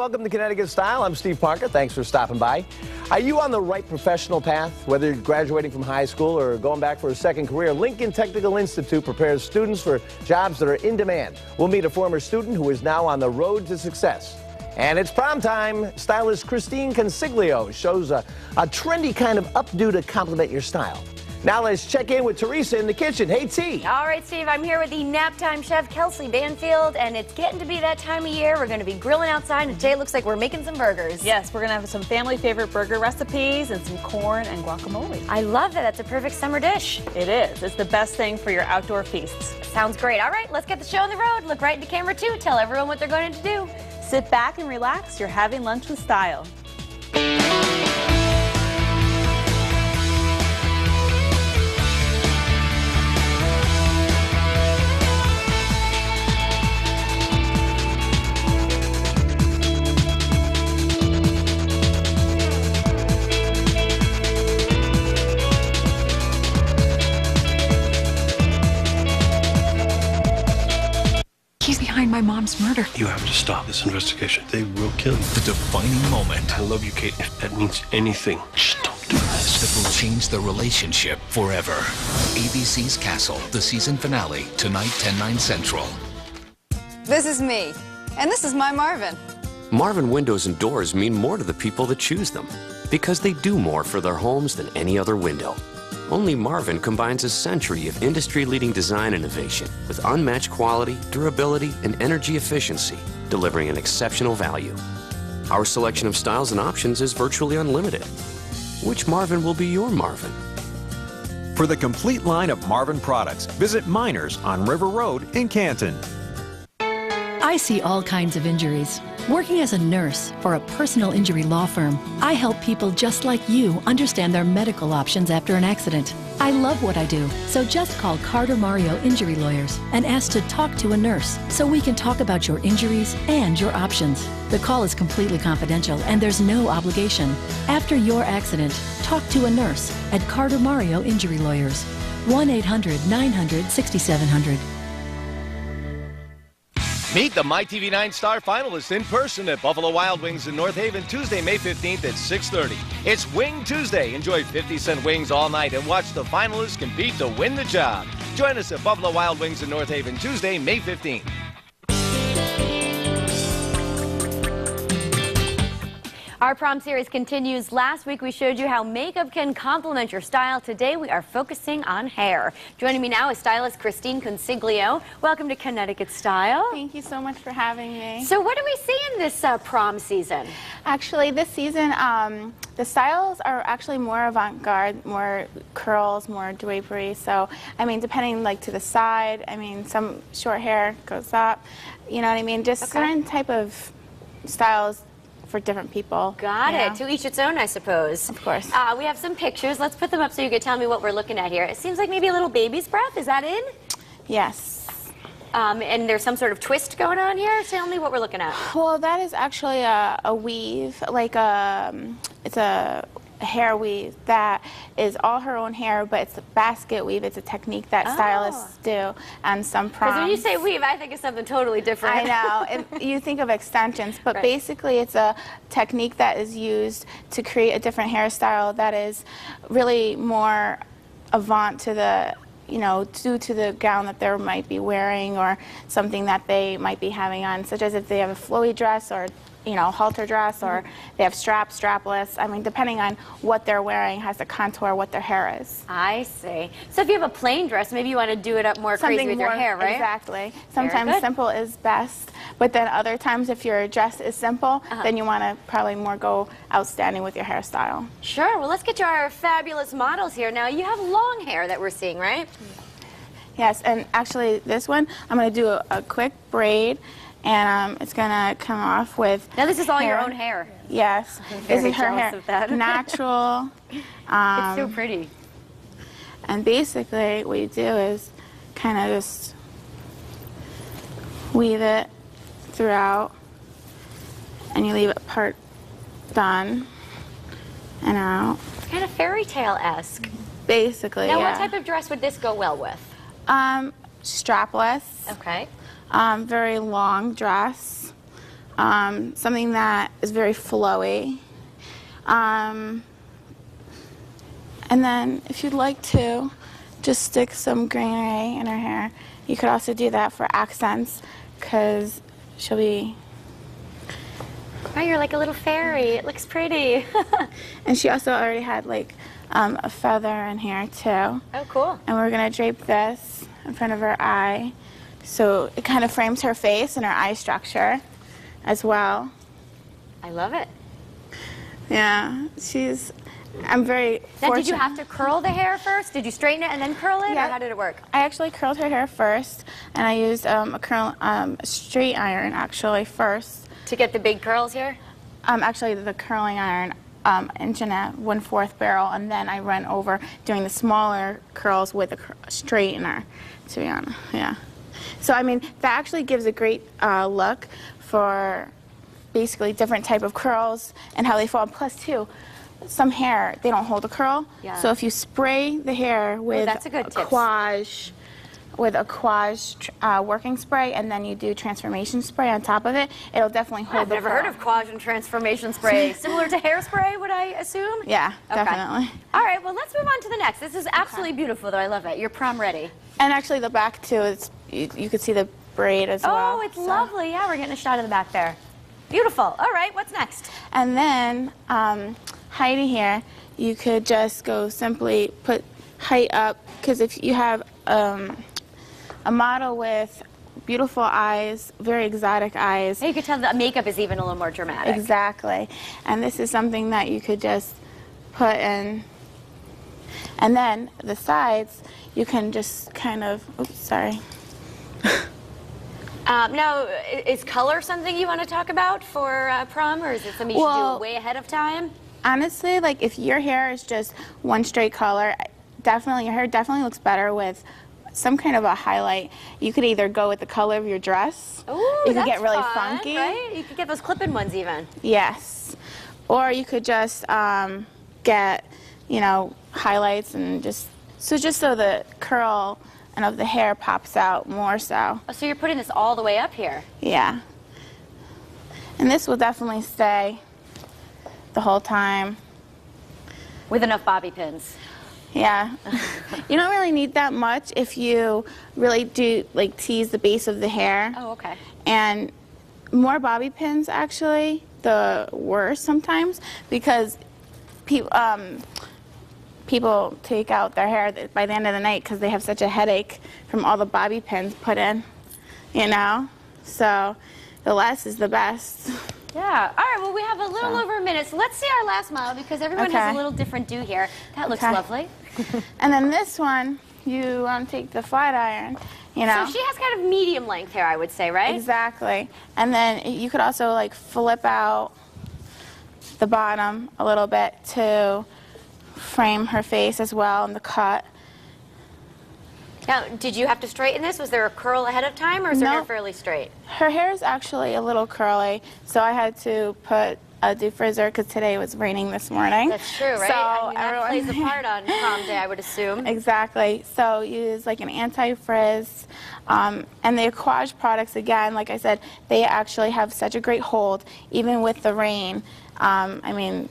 welcome to Connecticut Style. I'm Steve Parker. Thanks for stopping by. Are you on the right professional path? Whether you're graduating from high school or going back for a second career, Lincoln Technical Institute prepares students for jobs that are in demand. We'll meet a former student who is now on the road to success. And it's prom time. Stylist Christine Consiglio shows a trendy kind of updo to complement your style. Now let's check in with Teresa in the kitchen. Hey, T. All right, Steve, I'm here with the nap time chef, Kelsey Banfield, and it's getting to be that time of year. We're going to be grilling outside, and today it looks like we're making some burgers. Yes, we're going to have some family favorite burger recipes and some corn and guacamole. I love that. That's a perfect summer dish. It is. It's the best thing for your outdoor feasts. Sounds great. All right, let's get the show on the road. Look right into camera, too. Tell everyone what they're going to do. Sit back and relax. You're having lunch with style. He's behind my mom's murder. You have to stop this investigation. They will kill you. The defining moment. I love you, Kate. If that means anything, just don't do this. That will change the relationship forever. ABC's Castle, the season finale, tonight, 10/9 Central. This is me, and this is my Marvin. Marvin windows and doors mean more to the people that choose them because they do more for their homes than any other window. Only Marvin combines a century of industry-leading design innovation with unmatched quality, durability, and energy efficiency, delivering an exceptional value. Our selection of styles and options is virtually unlimited. Which Marvin will be your Marvin? For the complete line of Marvin products, visit Miners on River Road in Canton. I see all kinds of injuries. Working as a nurse for a personal injury law firm, I help people just like you understand their medical options after an accident. I love what I do, so just call Carter Mario Injury Lawyers and ask to talk to a nurse so we can talk about your injuries and your options. The call is completely confidential and there's no obligation. After your accident, talk to a nurse at Carter Mario Injury Lawyers. 1-800-900-6700. Meet the MyTV9 Star finalists in person at Buffalo Wild Wings in North Haven Tuesday, May 15th at 6:30. It's Wing Tuesday. Enjoy 50-cent wings all night and watch the finalists compete to win the job. Join us at Buffalo Wild Wings in North Haven Tuesday, May 15th. Our prom series continues. Last week we showed you how makeup can complement your style. Today we are focusing on hair. Joining me now is stylist Christine Consiglio. Welcome to Connecticut Style. Thank you so much for having me. So what do we see in this prom season? Actually, this season, the styles are actually more avant-garde, more curls, more drapery. So, I mean, depending like to the side, I mean, some short hair goes up, you know what I mean? Just certain type of styles for different people. Got it. To each its own, I suppose. Of course. We have some pictures. Let's put them up so you can tell me what we're looking at here. It seems like maybe a little baby's breath. Is that in? Yes. And there's some sort of twist going on here. Tell me what we're looking at. Well, that is actually a weave, like it's a hair weave that is all her own hair, but it's a basket weave. It's a technique that stylists do and some proms. Because when you say weave, I think it's something totally different. I know. You think of extensions, but basically it's a technique that is used to create a different hairstyle that is really more avant to the, you know, due to the gown that they might be wearing or something that they might be having on, such as if they have a flowy dress or, you know, halter dress, or they have straps, strapless. I mean, depending on what they're wearing has to contour what their hair is. I see. So if you have a plain dress, maybe you want to do it up more crazy with your hair, right? Exactly. Sometimes simple is best, but then other times if your dress is simple, then you want to probably more go outstanding with your hairstyle. Sure. Well, let's get to our fabulous models here. Now, you have long hair that we're seeing, right? Yes, and actually this one, I'm going to do a quick braid. And it's gonna come off with. Now this is all your own hair. Yes, this is her hair. Of that. Natural. It's so pretty. And basically, what you do is kind of just weave it throughout, and you leave it part done and out. It's kind of fairy tale-esque. Basically. Now, what type of dress would this go well with? Strapless. Okay. Very long dress. something that is very flowy. And then if you'd like to, just stick some greenery in her hair. You could also do that for accents, because she'll be... Oh, you're like a little fairy. It looks pretty. And she also already had like a feather in here too. Oh, cool. And we're gonna drape this in front of her eye, so it kind of frames her face and her eye structure as well. I love it. Yeah, I'm very Now, fortunate. did you have to curl the hair first? Did you straighten it and then curl it, Yeah. or how did it work? I actually curled her hair first, and I used a straight iron actually first. To get the big curls here? Actually, the curling iron, inch and a 1/4 barrel, and then I run over doing the smaller curls with a straightener, to be honest. Yeah. So, I mean, that actually gives a great look for basically different type of curls and how they fall. Plus, too, some hair, they don't hold a curl. Yeah. So if you spray the hair with that's a good tip. Working spray, and then you do transformation spray on top of it, it'll definitely hold I've the never curl. heard of Quaj and transformation spray. Similar to hairspray, would I assume? Yeah, Okay. definitely. All right, well, let's move on to the next. This is absolutely beautiful, though. I love it. You're prom ready. And actually the back too, you could see the braid as well. Oh, it's lovely. Yeah, we're getting a shot of the back there. Beautiful. All right, what's next? And then Heidi here, you could just go simply put height up, because if you have a model with beautiful eyes, very exotic eyes. You could tell the makeup is even a little more dramatic. Exactly. And this is something that you could just put in. And then the sides, you can just kind of, oops, sorry. Now, is color something you want to talk about for prom, or is it something you should do way ahead of time? Honestly, like if your hair is just one straight color, your hair definitely looks better with some kind of a highlight. You could either go with the color of your dress. Ooh, you could that's get really fun, funky. right? You could get those clip-in ones even. Yes. Or you could just get, highlights and just so the curl and of the hair pops out more so. Oh, so you're putting this all the way up here? Yeah. And this will definitely stay the whole time. With enough bobby pins. Yeah. You don't really need that much if you really do tease the base of the hair. Oh, okay. And more bobby pins actually, the worse sometimes, because people take out their hair by the end of the night because they have such a headache from all the bobby pins put in, So the less is the best. Yeah. All right, well, we have a little over a minute, so let's see our last model because everyone has a little different do here. That looks lovely. And then this one, you take the flat iron, So she has kind of medium length hair, I would say, right? Exactly. And then you could also flip out the bottom a little bit to frame her face as well in the cut. Now, did you have to straighten this? Was there a curl ahead of time, or is her hair fairly straight? Her hair is actually a little curly, so I had to put a defrizzer because today was raining this morning. That's true, right? So I mean, that plays a part on prom day, I would assume. Exactly. So use an anti-frizz. And the Quaj products, again, like I said, they actually have such a great hold, even with the rain. I mean,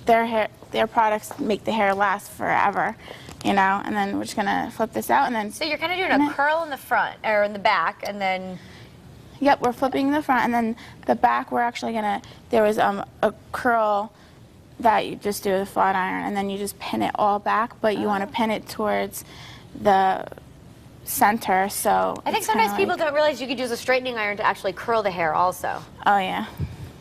their products make the hair last forever. And then we're just gonna flip this out, and then. So you're kind of doing a curl in the front or in the back, and then. Yep, we're flipping the front, and then the back. We're actually gonna. There was a curl that you just do with a flat iron, and then you just pin it all back, but you want to pin it towards the center. So. I think sometimes people don't realize you could use a straightening iron to actually curl the hair, also. Oh yeah,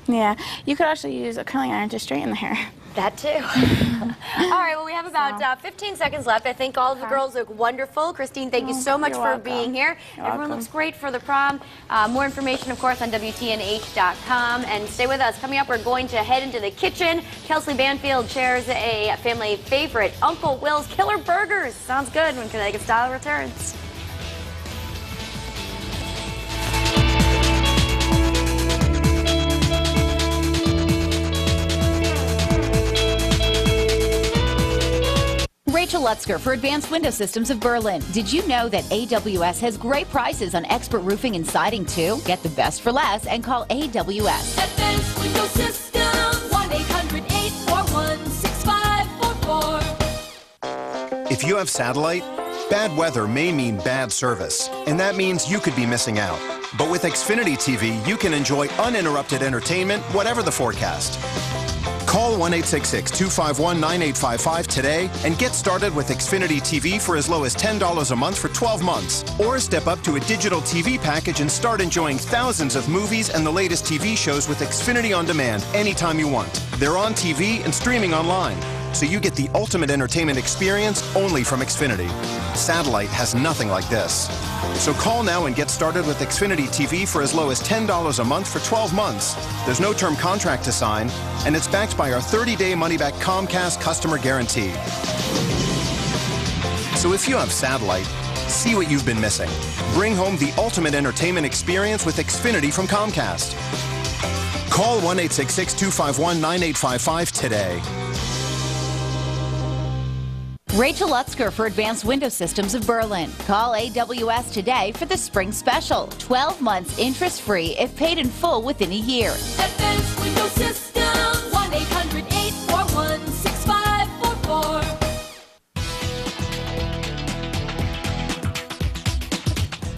yeah. You could actually use a curling iron to straighten the hair. That too. All right, well, we have about 15 seconds left. I think all of the girls look wonderful. Christine, thank you so much for being here. Everyone looks great for the prom. More information, of course, on WTNH.com. And stay with us. Coming up, we're going to head into the kitchen. Kelsey Banfield shares a family favorite, Uncle Will's Killer Burgers. Sounds good when Connecticut Style returns. Rachel Rachel Lutzker for Advanced Window Systems of Berlin. Did you know that AWS has great prices on expert roofing and siding too? Get the best for less and call AWS. Advanced Window Systems, 1-800-841-6544. If you have satellite, bad weather may mean bad service, and that means you could be missing out. But with Xfinity TV, you can enjoy uninterrupted entertainment, whatever the forecast. Call 1-866-251-9855 today and get started with Xfinity TV for as low as $10 a month for 12 months. Or step up to a digital TV package and start enjoying thousands of movies and the latest TV shows with Xfinity On Demand anytime you want. They're on TV and streaming online, so you get the ultimate entertainment experience only from Xfinity. Satellite has nothing like this. So call now and get started with Xfinity TV for as low as $10 a month for 12 months. There's no term contract to sign, and it's backed by our 30-day money-back Comcast customer guarantee. So if you have satellite, see what you've been missing. Bring home the ultimate entertainment experience with Xfinity from Comcast. Call 1-866-251-9855 today. Rachel Lutzker for Advanced Window Systems of Berlin. Call AWS today for the spring special. 12 months interest-free if paid in full within a year. Advanced Window Systems, 1-800-841-6544.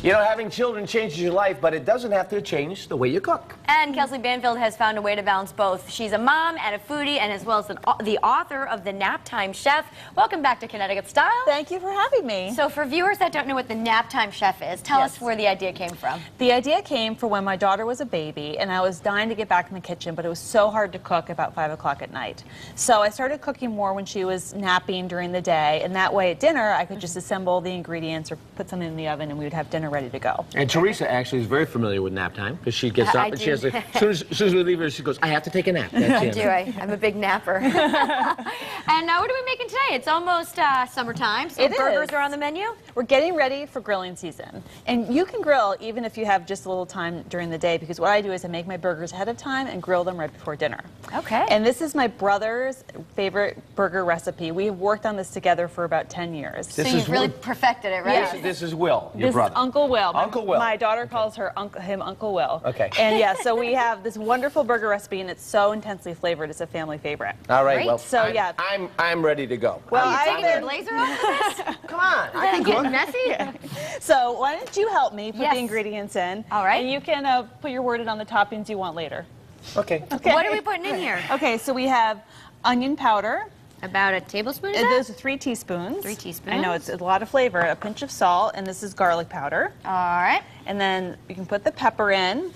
You know, having children changes your life, but it doesn't have to change the way you cook. And Kelsey Banfield has found a way to balance both. She's a mom and a foodie, and as well as the author of The Nap Time Chef. Welcome back to Connecticut Style. Thank you for having me. So for viewers that don't know what The Nap Time Chef is, tell us where the idea came from. The idea came from when my daughter was a baby, and I was dying to get back in the kitchen, but it was so hard to cook about 5 o'clock at night. So I started cooking more when she was napping during the day, and that way at dinner I could just assemble the ingredients or put something in the oven, and we would have dinner ready to go. And Teresa actually is very familiar with nap time because she gets up and she has as soon as we leave her, she goes, I have to take a nap. That's I'm a big napper. And what are we making today? It's almost summertime, so burgers are on the menu. We're getting ready for grilling season. And you can grill even if you have just a little time during the day, because what I do is I make my burgers ahead of time and grill them right before dinner. Okay. And this is my brother's favorite burger recipe. We have worked on this together for about 10 years. So you've really perfected it, right? This is Will, your brother. This is Uncle Will. Uncle Will. My daughter calls him Uncle Will. Okay. And yeah, so we have this wonderful burger recipe, and it's so intensely flavored. It's a family favorite. All right. Well, so yeah, I'm ready to go. Well, are you taking your blazer off for this? Come on. I can get messy. Yeah. So why don't you help me put the ingredients in? All right. And you can put your word in on the toppings you want later. Okay. What are we putting in here? Okay, so we have onion powder. About a tablespoon? Those are 3 teaspoons. 3 teaspoons. I know, it's a lot of flavor. A pinch of salt, and this is garlic powder. All right. And then you can put the pepper in.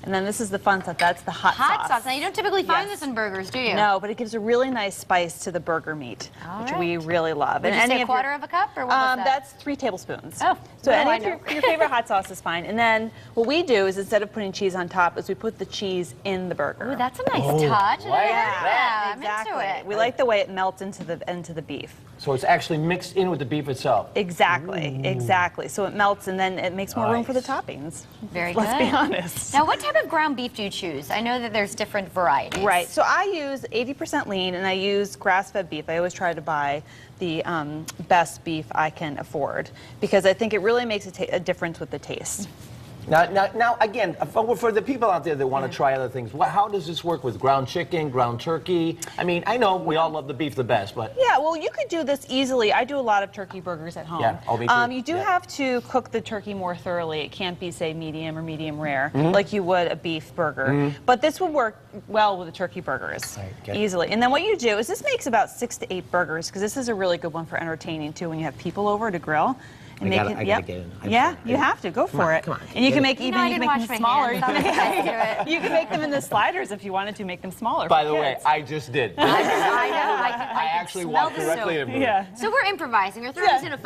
And then this is the fun stuff. That's the hot sauce. Now, you don't typically find this in burgers, do you? No, but it gives a really nice spice to the burger meat, which we really love. Would you say a quarter of a cup, or what was that? That's 3 tablespoons. Oh, so any of your favorite hot sauce is fine. And then what we do is, instead of putting cheese on top, is we put the cheese in the burger. Ooh, that's a nice touch. Yeah, I'm into it. We like the way it melts into the beef. So it's actually mixed in with the beef itself. Exactly, exactly. So it melts, and then it makes more room for the toppings. Very good. Let's be honest. Now, what type of ground beef do you choose? I know that there's different varieties. Right. So I use 80% lean, and I use grass-fed beef. I always try to buy the best beef I can afford, because I think it really makes a difference with the taste. Now, again, for the people out there that want to try other things, how does this work with ground chicken, ground turkey? I mean, I know we all love the beef the best, but... Yeah, well, you could do this easily. I do a lot of turkey burgers at home. Yeah, me too. You do have to cook the turkey more thoroughly. It can't be, say, medium or medium rare, like you would a beef burger. But this would work well with the turkey burgers, easily. And then what you do is, this makes about 6 to 8 burgers, because this is a really good one for entertaining, too, when you have people over to grill. And I gotta get in. You have to. Go for it. Come on. And you can make you can make them smaller. You can make them into sliders if you wanted to make them smaller. By the way, I just did. I actually walked directly in. So we're improvising. We're throwing this in a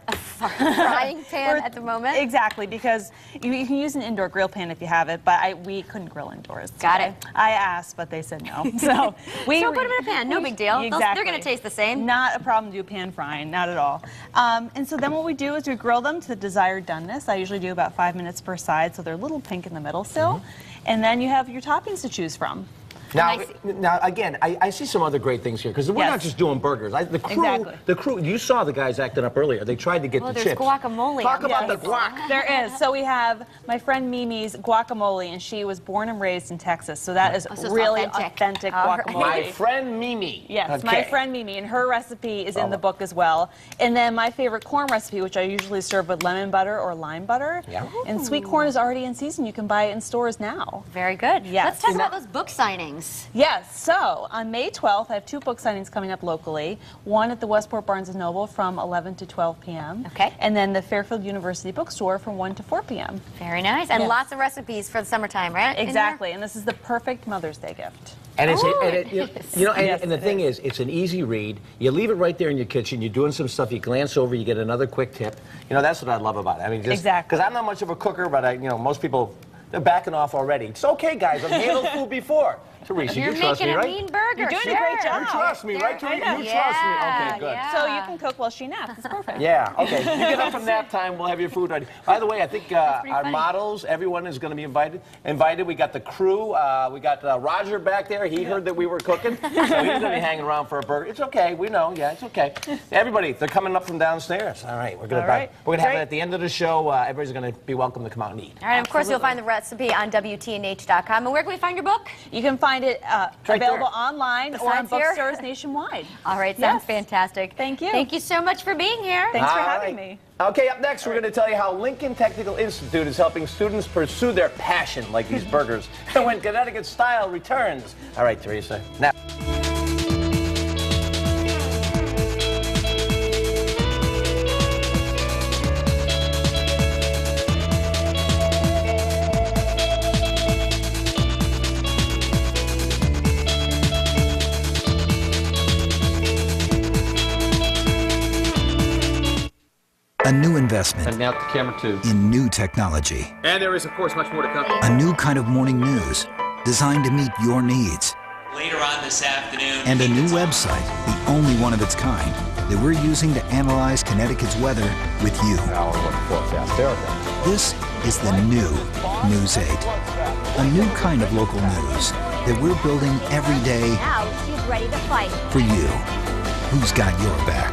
frying pan at the moment. Exactly, because you can use an indoor grill pan if you have it, but we couldn't grill indoors. Got it. I asked, but they said no. So put them in a pan. No big deal. Exactly. They're going to taste the same. Not a problem to do pan frying. Not at all. And so then what we do is we grill them to the desired doneness. I usually do about 5 minutes per side, so they're a little pink in the middle still. And then you have your toppings to choose from. Now again, I see some other great things here because we're not just doing burgers. The crew. You saw the guys acting up earlier. They tried to get the there's chips. Guacamole. Talk about the guac. There is. So we have my friend Mimi's guacamole, and she was born and raised in Texas. So that is really authentic guacamole. My friend Mimi. Yes, my friend Mimi, and her recipe is in the book as well. And then my favorite corn recipe, which I usually serve with lemon butter or lime butter. Yeah. And sweet corn is already in season. You can buy it in stores now. Very good. Yes. Let's talk about those book signings. Yes. So on May 12th, I have 2 book signings coming up locally. One at the Westport Barnes & Noble from 11 to 12 p.m. Okay. And then the Fairfield University Bookstore from 1 to 4 p.m. Very nice. And lots of recipes for the summertime, right? Exactly. And this is the perfect Mother's Day gift. And it's and the thing is, it's an easy read. You leave it right there in your kitchen. You're doing some stuff. You glance over. You get another quick tip. That's what I love about it. I mean, just because I'm not much of a cooker, but most people they're backing off already. It's okay, guys. I've handled food before. Teresa, you trust me, right? You're making a mean burger. You're doing a great job. You trust me, right, Teresa? You trust me. Okay, good. So you can cook while she naps. It's perfect. Yeah, okay. You get up from nap time, we'll have your food ready. By the way, I think our models, everyone is going to be invited. We got the crew. We got Roger back there. He heard that we were cooking, so he's going to be hanging around for a burger. It's okay. We know. Yeah, it's okay. Everybody, they're coming up from downstairs. All right, we're going to have it at the end of the show. Everybody's going to be welcome to come out and eat. All right, of course, you'll find the recipe on WTNH.com. And where can we find your book? You can find it available online or in bookstores nationwide. All right, sounds fantastic. Thank you. Thank you so much for being here. Thanks for having me. Okay, up next, we're going to tell you how Lincoln Technical Institute is helping students pursue their passion, like these burgers, when Connecticut Style returns. All right, Teresa. Now. A new investment. And now to camera 2. In new technology. And there is, of course, much more to come. A new kind of morning news designed to meet your needs. Later on this afternoon. And a new website, the only one of its kind, that we're using to analyze Connecticut's weather with you. This is the new News 8. A new kind of local news that we're building every day. Now she's ready to fight. For you. Who's got your back?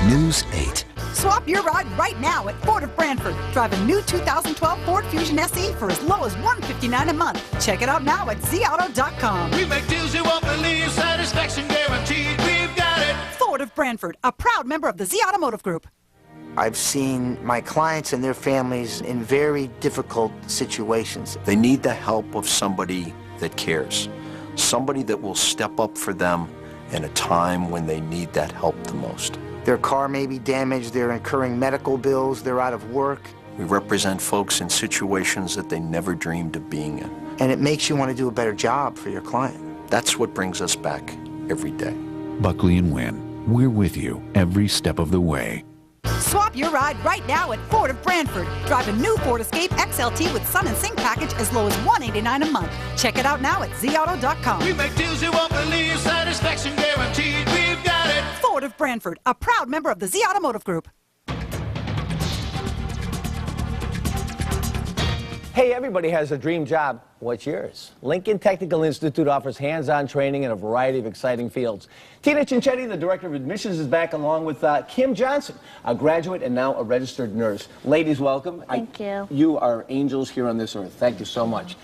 News 8. Swap your ride right now at Ford of Brantford. Drive a new 2012 Ford Fusion SE for as low as $159 a month. Check it out now at zauto.com. We make deals you won't believe, satisfaction guaranteed. We've got it. Ford of Brantford, a proud member of the Z Automotive Group. I've seen my clients and their families in very difficult situations. They need the help of somebody that cares, somebody that will step up for them in a time when they need that help the most. Their car may be damaged, they're incurring medical bills, they're out of work. We represent folks in situations that they never dreamed of being in. And it makes you want to do a better job for your client. That's what brings us back every day. Buckley & Wynn, we're with you every step of the way. Swap your ride right now at Ford of Brantford. Drive a new Ford Escape XLT with Sun and Sync package as low as $189 a month. Check it out now at zauto.com. We make deals you won't believe, satisfaction guaranteed. We've got it. Ford of Brantford, a proud member of the Z Automotive Group. Hey, everybody has a dream job. What's yours? Lincoln Technical Institute offers hands-on training in a variety of exciting fields. Tina Cincetti, the Director of Admissions, is back along with Kim Johnson, a graduate and now a registered nurse. Ladies, welcome. Thank you. You are angels here on this earth. Thank you so much.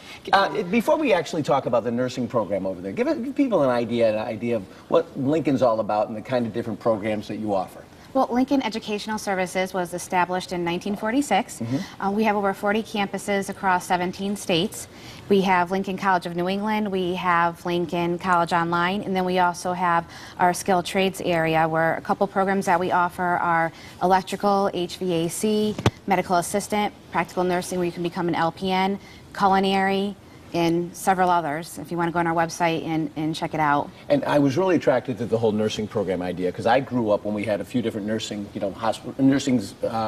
Before we actually talk about the nursing program over there, give people an idea of what Lincoln's all about and the kind of different programs that you offer. Well, Lincoln Educational Services was established in 1946. We have over 40 campuses across 17 states. We have Lincoln College of New England, we have Lincoln College Online, and then we also have our skilled trades area where a couple programs that we offer are electrical, HVAC, medical assistant, practical nursing where you can become an LPN, culinary, and several others, if you want to go on our website and check it out. And I was really attracted to the whole nursing program idea because I grew up when we had a few different nursing, nursing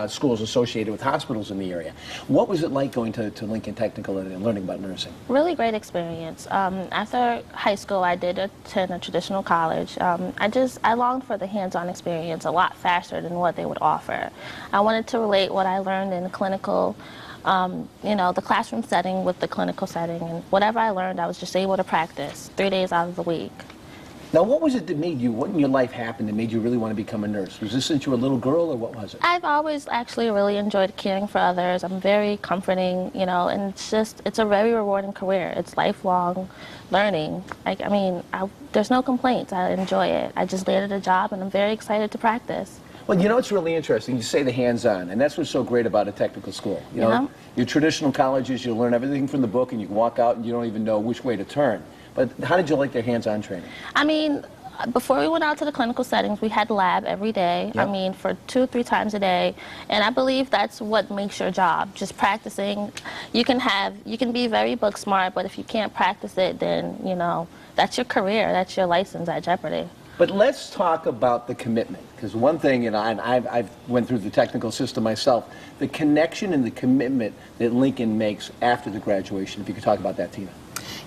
schools associated with hospitals in the area. What was it like going to Lincoln Technical and learning about nursing? Really great experience. After high school, I did attend a traditional college. I longed for the hands-on experience a lot faster than what they would offer. I wanted to relate what I learned in clinical you know, the classroom setting with the clinical setting, and whatever I learned, I was just able to practice 3 days out of the week. Now, what was it that made you, what in your life happened that made you really want to become a nurse? Was this since you were a little girl, or what was it? I've always actually really enjoyed caring for others. I'm very comforting, you know, and it's a very rewarding career. It's lifelong learning. I mean, there's no complaints. I enjoy it. I just landed a job, and I'm very excited to practice. Well, you know, it's really interesting. You say the hands-on, and that's what's so great about a technical school. You know, your traditional colleges, you learn everything from the book, and you can walk out and you don't even know which way to turn. But how did you like their hands-on training? I mean, before we went out to the clinical settings, we had lab every day. Yep. I mean, for 2 or 3 times a day. And I believe that's what makes your job, just practicing. You can be very book smart, but if you can't practice it, then, you know, that's your career. That's your license at jeopardy. But let's talk about the commitment, because one thing, you know, and I've went through the technical system myself, the connection and the commitment that Lincoln makes after the graduation. If you could talk about that, Tina.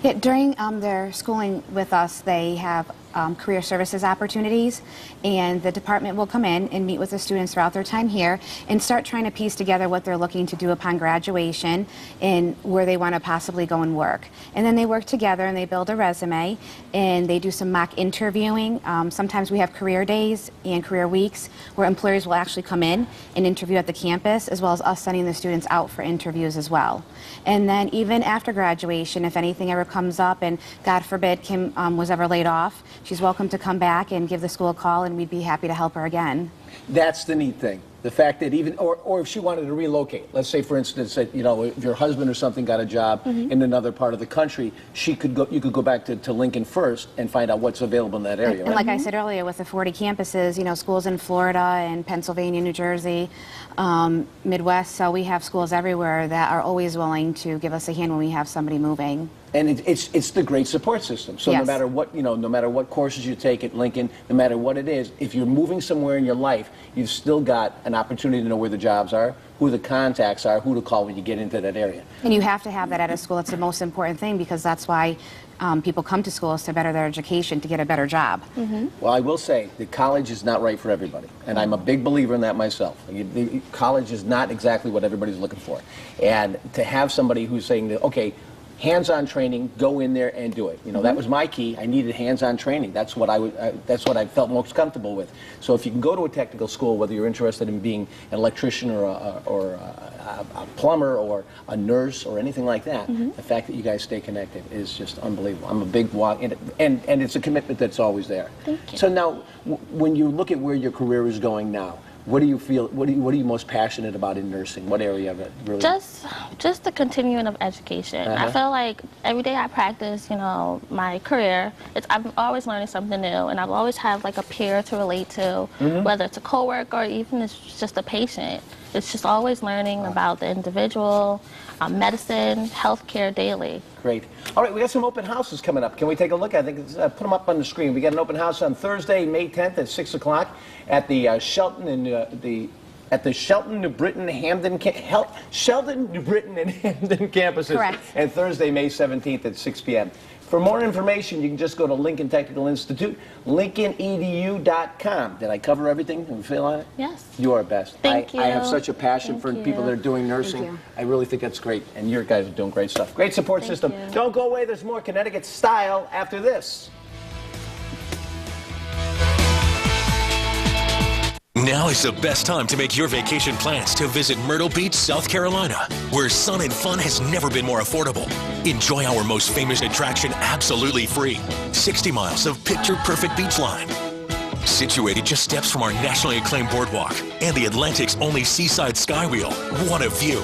Yeah, during their schooling with us, they have career services opportunities, and the department will come in and meet with the students throughout their time here and start trying to piece together what they're looking to do upon graduation and where they want to possibly go and work. And then they work together and they build a resume, and they do some mock interviewing. Sometimes we have career days and career weeks where employers will actually come in and interview at the campus, as well as us sending the students out for interviews as well. And then even after graduation, if anything ever comes up, and God forbid Kim was ever laid off, she's welcome to come back and give the school a call, and we'd be happy to help her again. That's the neat thing. The fact that even, or if she wanted to relocate, let's say for instance that, you know, if your husband or something got a job in another part of the country, you could go back to Lincoln first and find out what's available in that area. And like I said earlier, with the 40 campuses, you know, schools in Florida and Pennsylvania, New Jersey, Midwest, so we have schools everywhere that are always willing to give us a hand when we have somebody moving. And it's the great support system. So no matter what, you know, no matter what courses you take at Lincoln, no matter what it is, if you're moving somewhere in your life, you've still got an opportunity to know where the jobs are, who the contacts are, who to call when you get into that area. And you have to have that at a school. It's the most important thing, because that's why people come to schools, to better their education, to get a better job. Well, I will say that college is not right for everybody, and I'm a big believer in that myself. College is not exactly what everybody's looking for. And to have somebody who's saying that, okay, hands-on training, go in there and do it. You know, that was my key. I needed hands-on training. That's what that's what I felt most comfortable with. So if you can go to a technical school, whether you're interested in being an electrician or a plumber or a nurse or anything like that, the fact that you guys stay connected is just unbelievable. I'm a big walk, and it's a commitment that's always there. Thank you. So now, when you look at where your career is going now, what do you feel? What are you most passionate about in nursing? What area of it really? Just the continuing of education. I feel like every day I practice, you know, my career. I'm always learning something new, and I've always had like a peer to relate to, whether it's a coworker or even it's just a patient. It's just always learning about the individual, medicine, healthcare daily. Great. All right, we got some open houses coming up. Can we take a look? I think it's, put them up on the screen. We got an open house on Thursday, May 10th at 6 o'clock at the Shelton and at the Shelton, New Britain, Shelton, New Britain, and Hamden campuses. Correct. And Thursday, May 17th at 6 p.m. For more information, you can just go to Lincoln Technical Institute, lincolnedu.com. Did I cover everything? Can we feel on it? Yes. You are best. Thank you. I have such a passion for people that are doing nursing. I really think that's great, and you guys are doing great stuff. Great support system. Don't go away. There's more Connecticut Style after this. Now is the best time to make your vacation plans to visit Myrtle Beach, South Carolina, where sun and fun has never been more affordable. Enjoy our most famous attraction absolutely free, 60 miles of picture-perfect beach line. Situated just steps from our nationally acclaimed boardwalk and the Atlantic's only seaside skywheel, what a view.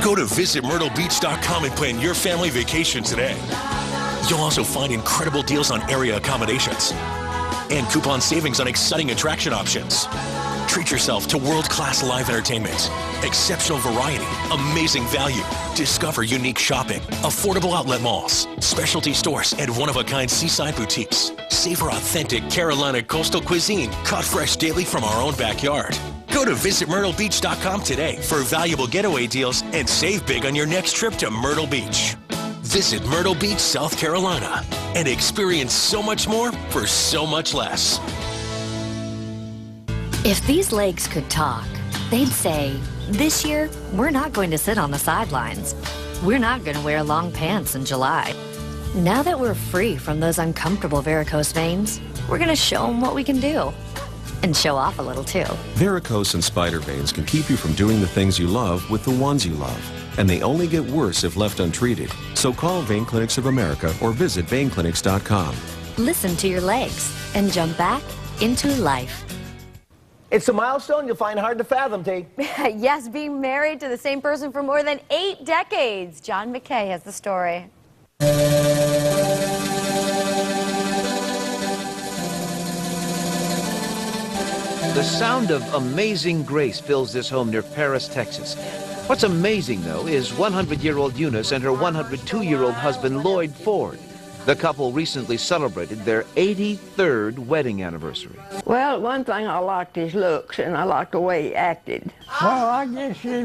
Go to visitmyrtlebeach.com and plan your family vacation today. You'll also find incredible deals on area accommodations and coupon savings on exciting attraction options. Treat yourself to world-class live entertainment, exceptional variety, amazing value. Discover unique shopping, affordable outlet malls, specialty stores, and one-of-a-kind seaside boutiques. Savor authentic Carolina coastal cuisine, cut fresh daily from our own backyard. Go to visitmyrtlebeach.com today for valuable getaway deals and save big on your next trip to Myrtle Beach. Visit Myrtle Beach, South Carolina, and experience so much more for so much less. If these legs could talk, they'd say, This year, we're not going to sit on the sidelines. We're not going to wear long pants in July. Now that we're free from those uncomfortable varicose veins, we're going to show them what we can do. And show off a little, too. Varicose and spider veins can keep you from doing the things you love with the ones you love. And they only get worse if left untreated. So call Vein Clinics of America or visit veinclinics.com. Listen to your legs and jump back into life. It's a milestone you'll find hard to fathom, Tate. Yes, being married to the same person for more than 8 decades. John McKay has the story. The sound of Amazing Grace fills this home near Paris, Texas. What's amazing, though, is 100-year-old Eunice and her 102-year-old husband, Lloyd Ford. The couple recently celebrated their 83rd wedding anniversary. Well, one thing I liked his looks, and I liked the way he acted. Well, I guess he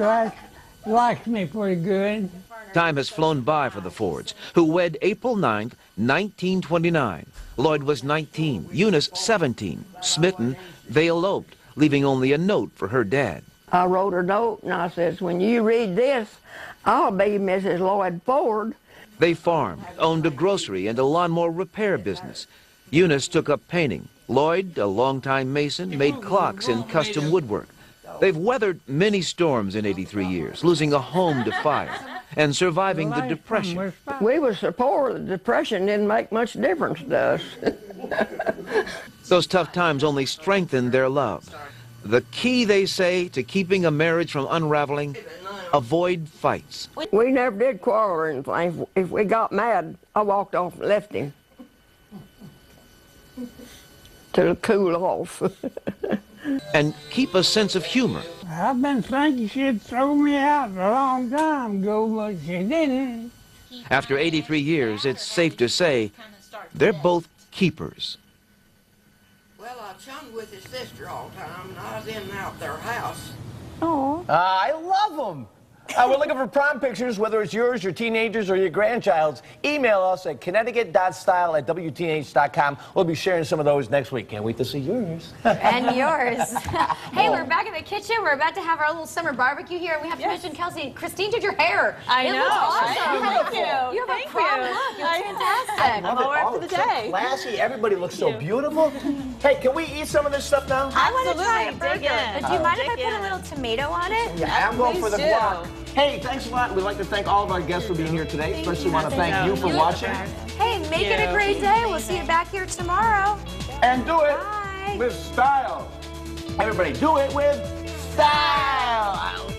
likes me pretty good. Time has flown by for the Fords, who wed April 9th, 1929. Lloyd was 19, Eunice 17. Smitten, they eloped, leaving only a note for her dad. I wrote a note, and I says, when you read this, I'll be Mrs. Lloyd Ford. They farmed, owned a grocery and a lawnmower repair business. Eunice took up painting. Lloyd, a longtime mason, made clocks and custom woodwork. They've weathered many storms in 83 years, losing a home to fire and surviving the Depression. We were so poor, the Depression didn't make much difference to us. Those tough times only strengthened their love. The key, they say, to keeping a marriage from unraveling: avoid fights. We never did quarrel or anything. If we got mad, I walked off and left him to cool off. And keep a sense of humor. I've been thinking she'd throw me out a long time ago, but she didn't. After 83 years, it's safe to say they're both keepers. Well, I chummed with his sister all the time, and I was in and out their house. Oh. I love them. We're looking for prom pictures, whether it's yours, your teenagers, or your grandchild's. Email us at connecticut.style@wtnh.com. We'll be sharing some of those next week. Can't wait to see yours. And yours. Hey, we're back in the kitchen. We're about to have our little summer barbecue here. And we have to mention, Kelsey, Christine did your hair. I It know. looks awesome. Thank you. You have Thank a prom you. look. It's fantastic. Love it. All for the It's day. so classy. Everybody looks so beautiful. Hey, can we eat some of this stuff now? I want to try a Absolutely. burger. Dig in. Do you mind if I Dig put a in. little tomato on it? Yeah, I'm going for the Please do. guac. Hey, thanks a lot. We'd like to thank all of our guests for being here today. Especially want to thank you for watching. Hey, make it a great day. We'll see you back here tomorrow. And do it Bye. with style. Everybody, do it with style.